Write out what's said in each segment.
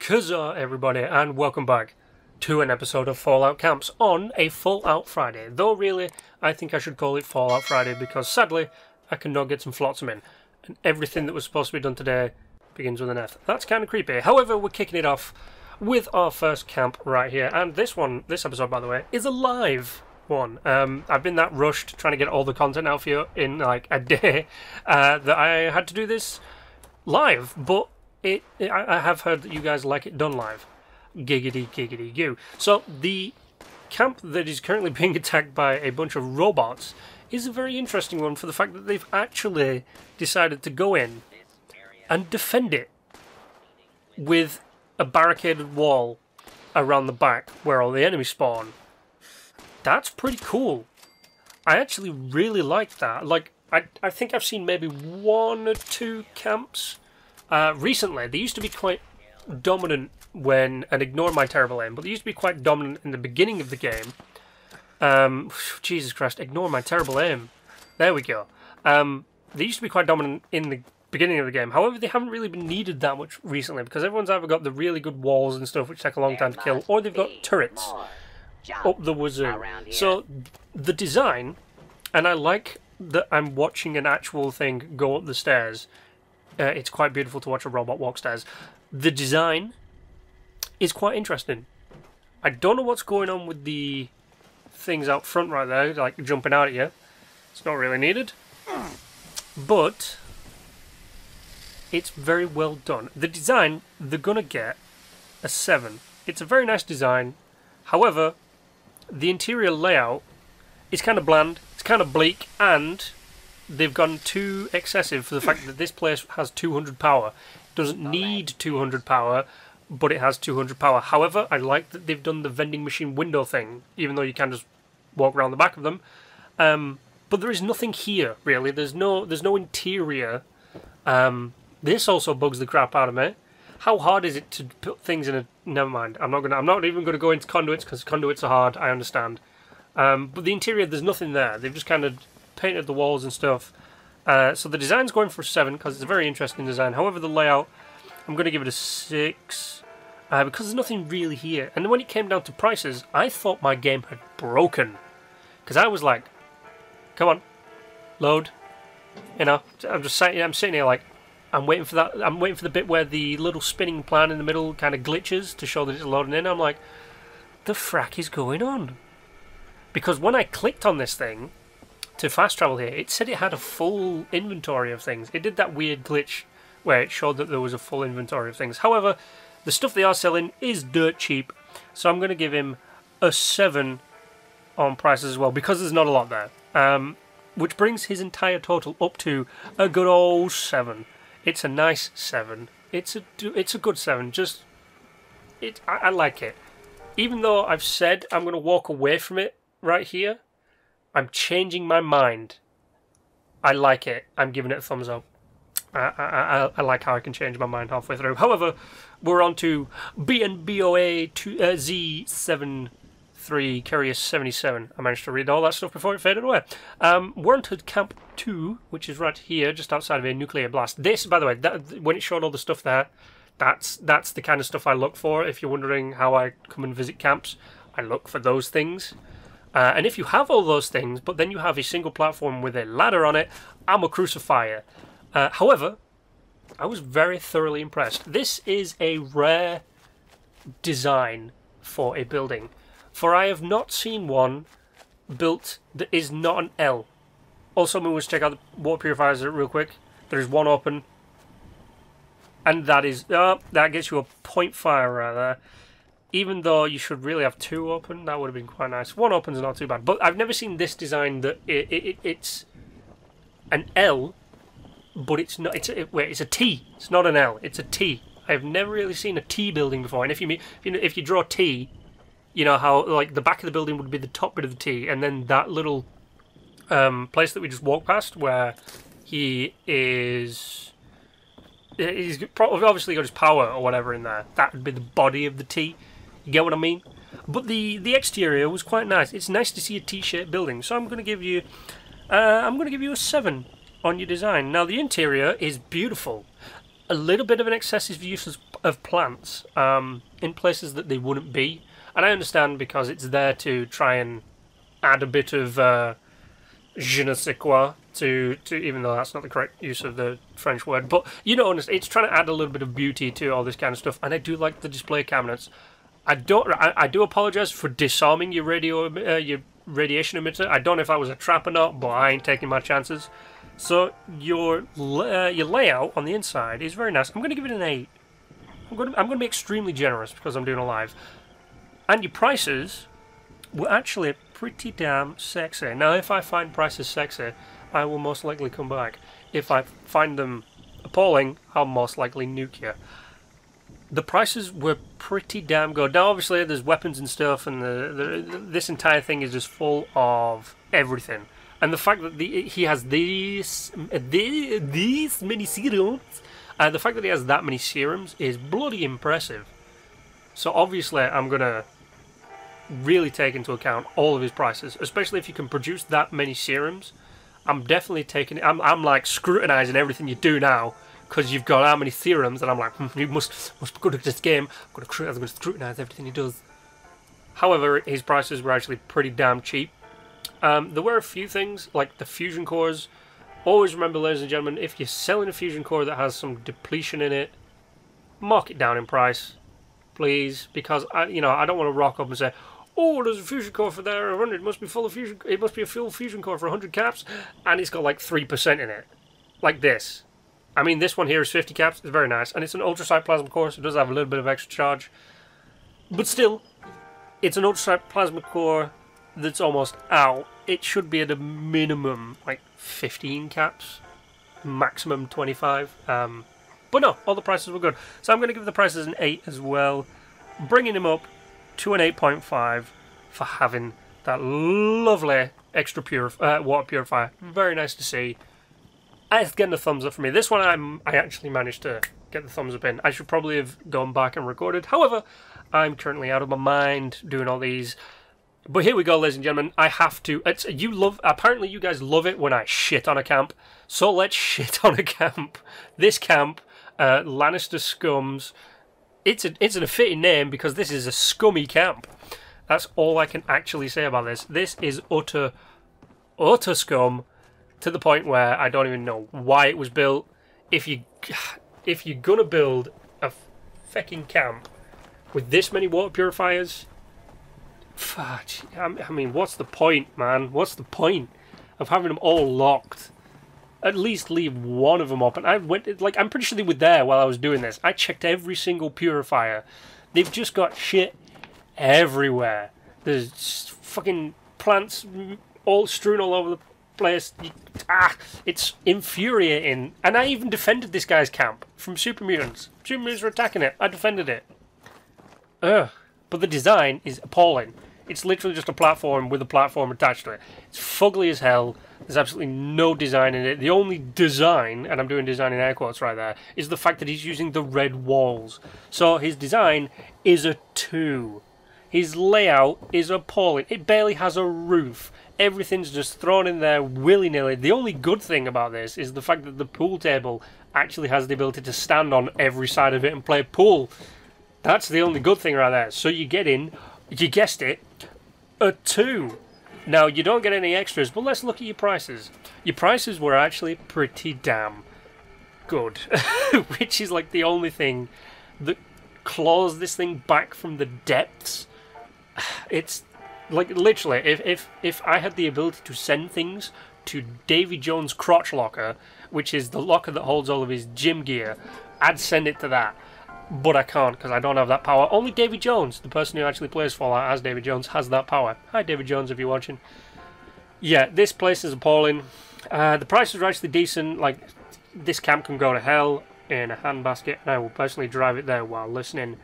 Huzzah everybody, and welcome back to an episode of Fallout Camps on a Fallout Friday. Though really, I think I should call it Fallout Friday because sadly, I cannot get some flotsam in. And everything that was supposed to be done today begins with an F. That's kind of creepy. However, we're kicking it off with our first camp right here. And this episode by the way, is a live one. I've been that rushed trying to get all the content out for you in like a day that I had to do this live. But I have heard that you guys like it done live. Giggity, giggity, you. So, the camp that is currently being attacked by a bunch of robots is a very interesting one for the fact that they've actually decided to go in and defend it with a barricaded wall around the back where all the enemies spawn. That's pretty cool. I actually really like that. Like, I think I've seen maybe one or two camps recently. They used to be quite dominant and ignore my terrible aim, but they used to be quite dominant in the beginning of the game. Jesus Christ, ignore my terrible aim. There we go. They used to be quite dominant in the beginning of the game. However, they haven't really been needed that much recently because everyone's either got the really good walls and stuff which take a long time to kill, or they've got turrets up the wazoo. So the design, and I like that I'm watching an actual thing go up the stairs. It's quite beautiful to watch a robot walk stairs. The design is quite interesting. I don't know what's going on with the things out front right there, like jumping out at you. It's not really needed. But it's very well done. The design, they're going to get a 7. It's a very nice design. However, the interior layout is kind of bland, it's kind of bleak, and they've gone too excessive for the fact that this place has 200 power. It doesn't need 200 power, but it has 200 power. However, I like that they've done the vending machine window thing, even though you can just walk around the back of them. But there is nothing here, really. There's no interior. This also bugs the crap out of me. How hard is it to put things in a... Never mind. I'm not even going to go into conduits, because conduits are hard, I understand. But the interior, there's nothing there. They've just kind of painted the walls and stuff. So the design's going for 7 because it's a very interesting design. However, the layout, I'm going to give it a 6 because there's nothing really here. And then when it came down to prices, I thought my game had broken because I was like, "Come on, load." You know, I'm sitting here like, I'm waiting for that. I'm waiting for the bit where the little spinning plan in the middle kind of glitches to show that it's loading in. I'm like, the frack is going on? Because when I clicked on this thing to fast travel here, it said it had a full inventory of things. It did that weird glitch where it showed that there was a full inventory of things. However, the stuff they are selling is dirt cheap, so I'm going to give him a 7 on prices as well, because there's not a lot there. Which brings his entire total up to a good old 7. It's a nice 7. It's a good 7. I like it. Even though I've said I'm going to walk away from it right here, I'm changing my mind. I like it. I'm giving it a thumbs up. I like how I can change my mind halfway through. However, we're on to BNBOA Z73 Carrier 77. I managed to read all that stuff before it faded away. We're on to Camp 2, which is right here, just outside of a nuclear blast. This, by the way, when it showed all the stuff there, that's the kind of stuff I look for. If you're wondering how I come and visit camps, I look for those things. And if you have all those things, but then you have a single platform with a ladder on it, I'm a crucifier. However, I was very thoroughly impressed. This is a rare design for a building, for I have not seen one built that is not an L. Also, I'm going to check out the water purifiers real quick. There is one open, and that gets you a point fire right there. Even though you should really have 2 open, that would have been quite nice. 1 open's not too bad. But I've never seen this design that it's an L, but it's not. It's a T. It's not an L. It's a T. I've never really seen a T building before. And if you draw a T, you know how like the back of the building would be the top bit of the T, and then that little place that we just walked past where he's probably obviously got his power or whatever in there. That would be the body of the T. You get what I mean? But the exterior was quite nice. It's nice to see a T-shaped building. So I'm going to give you a 7 on your design. Now the interior is beautiful. A little bit of an excessive use of plants in places that they wouldn't be. And I understand because it's there to try and add a bit of je ne sais quoi to even though that's not the correct use of the French word. But you know, it's trying to add a little bit of beauty to all this kind of stuff. And I do like the display cabinets. I do apologise for disarming your your radiation emitter. I don't know if I was a trap or not, but I ain't taking my chances. So your layout on the inside is very nice. I'm going to give it an 8. I'm going to be extremely generous because I'm doing a live. And your prices were actually pretty damn sexy. Now, if I find prices sexy, I will most likely come back. If I find them appalling, I'll most likely nuke you. The prices were pretty damn good. Now, obviously, there's weapons and stuff, and this entire thing is just full of everything. And the fact that he has these many serums, the fact that he has that many serums is bloody impressive. So obviously, I'm gonna really take into account all of his prices, especially if you can produce that many serums. I'm definitely taking it. I'm like scrutinizing everything you do now. Because you've got how many theorems, and I'm like, you must be good at this game. I'm going to scrutinise everything he does. However, his prices were actually pretty damn cheap. There were a few things, like the fusion cores. Always remember, ladies and gentlemen, if you're selling a fusion core that has some depletion in it, mark it down in price, please. Because I don't want to rock up and say, oh, there's a fusion core for there 100. It must be full of fusion. It must be a full fusion core for 100 caps, and it's got like 3% in it, like this. I mean, this one here is 50 caps. It's very nice. And it's an ultrasonic plasma core, so it does have a little bit of extra charge. But still, it's an ultrasonic plasma core that's almost out. It should be at a minimum, like, 15 caps. Maximum 25. But no, all the prices were good. So I'm going to give the prices an 8 as well. Bringing him up to an 8.5 for having that lovely extra water purifier. Very nice to see. It's getting a thumbs up for me. This one I actually managed to get the thumbs up in. I should probably have gone back and recorded. However, I'm currently out of my mind doing all these. But here we go, ladies and gentlemen. I have to. Apparently, you guys love it when I shit on a camp. So let's shit on a camp. This camp, Lannister Scums. It's a fitting name because this is a scummy camp. That's all I can actually say about this. This is utter scum. To the point where I don't even know why it was built. If you're gonna build a fucking camp with this many water purifiers, fudge. I mean, what's the point, man? What's the point of having them all locked? At least leave one of them up. And I'm pretty sure they were there while I was doing this. I checked every single purifier. They've just got shit everywhere. There's fucking plants all strewn all over the place. It's infuriating. And I even defended this guy's camp from Super Mutants. Super Mutants were attacking it. I defended it. Ugh. But the design is appalling. It's literally just a platform with a platform attached to it. It's fugly as hell. There's absolutely no design in it. The only design, and I'm doing design in air quotes right there, is the fact that he's using the red walls. So his design is a 2. His layout is appalling. It barely has a roof. Everything's just thrown in there willy-nilly. The only good thing about this is the fact that the pool table actually has the ability to stand on every side of it and play pool. That's the only good thing right there. So you get in, you guessed it, a 2. Now, you don't get any extras, but let's look at your prices. Your prices were actually pretty damn good. Which is like the only thing that claws this thing back from the depths. It's like literally, if I had the ability to send things to Davy Jones' crotch locker, which is the locker that holds all of his gym gear, I'd send it to that. But I can't because I don't have that power. Only Davy Jones, the person who actually plays Fallout as Davy Jones, has that power. Hi, Davy Jones, if you're watching. Yeah, this place is appalling. The prices are actually decent. Like, this camp can go to hell in a handbasket, and I will personally drive it there while listening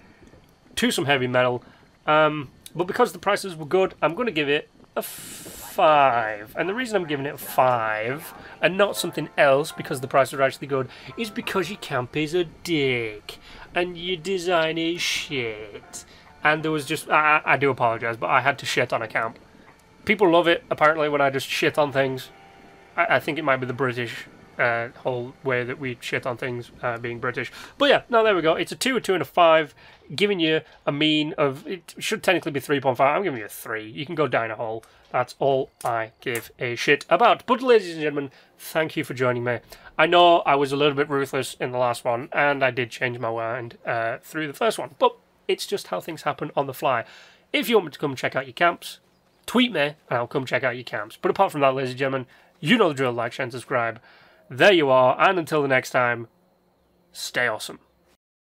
to some heavy metal. But because the prices were good, I'm going to give it a 5. And the reason I'm giving it a 5, and not something else because the prices are actually good, is because your camp is a dick. And your design is shit. And there was just... I do apologise, but I had to shit on a camp. People love it, apparently, when I just shit on things. I think it might be the British. whole way that we shit on things being British. But yeah, no, there we go. It's a 2, a 2, and a 5, giving you a mean of, it should technically be 3.5. I'm giving you a 3. You can go down a hole. That's all I give a shit about. But ladies and gentlemen, thank you for joining me. I know I was a little bit ruthless in the last one, and I did change my mind through the first one, but it's just how things happen on the fly. If you want me to come check out your camps, tweet me, and I'll come check out your camps. But apart from that, ladies and gentlemen, you know the drill. Like, share, and subscribe. There you are, and until the next time, stay awesome.